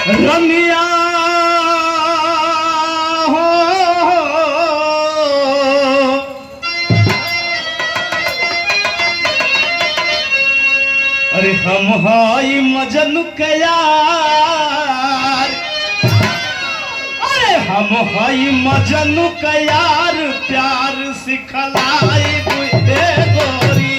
रमिया हो अरे हम हाई मजनू के यार, अरे हम हाई मजनू के यार, प्यार सिखलाई बुझे गोरी।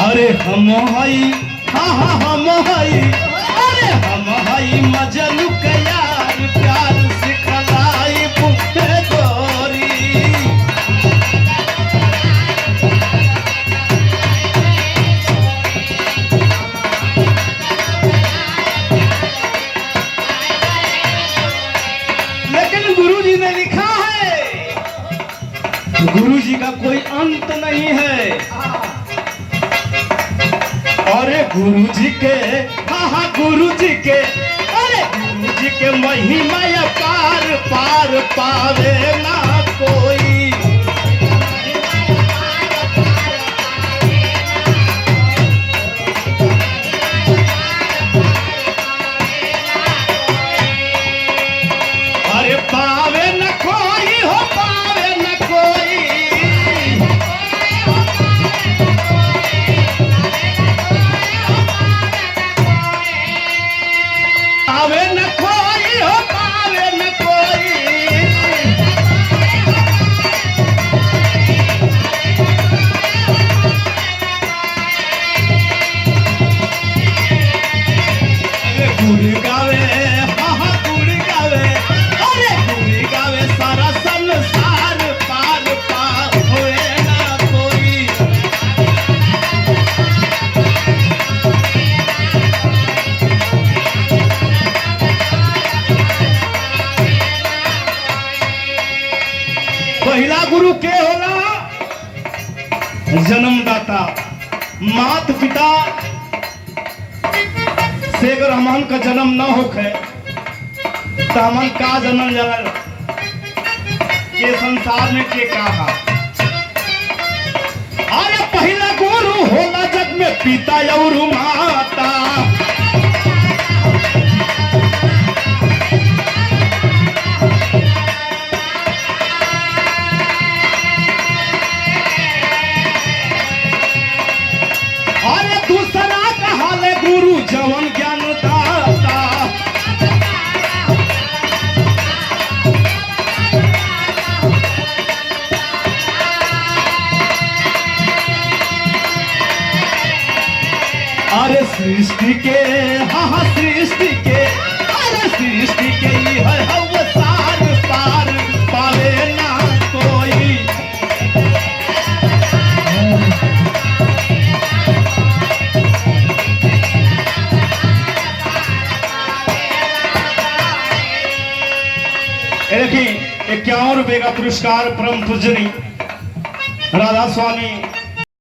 अरे हम हाई, हाँ हाँ हम हाई, अरे हम हाई मजनू के यार, प्यार सिखलाई बुझे गोरी। लेकिन गुरुजी ने लिखा है, गुरुजी का कोई अंत नहीं है। अरे गुरुजी के, हाँ हाँ गुरुजी के, अरे गुरुजी के महिमा पार पार पावे ना कोई। अरे पावे न कोई हो, पावे न कोई, पावे न कोई हो, पावे न कोई। अरे गुड़ गावे, हाँ हाँ गुड़ गावे, अरे गुड़ गावे सारा संसार, पार पार होए ना कोई। पहला गुरु के होला जन्मदाता, मात पिता से अगर हमन का जन्म न होखे तो हमन का जन्म जल के संसार में के कहा। अरे पहला गुरु होला जग में पिता और माता, अरे दूसरा कहाले गुरु जवन ज्ञान दाता। अरे सृष्टि के, हाँ हाँ सृष्टि के, अरे सृष्टि के ही है अवतार, पार पावे ना कोई। देखिए 51 रुपए का पुरस्कार परम पूजनी राधा स्वामी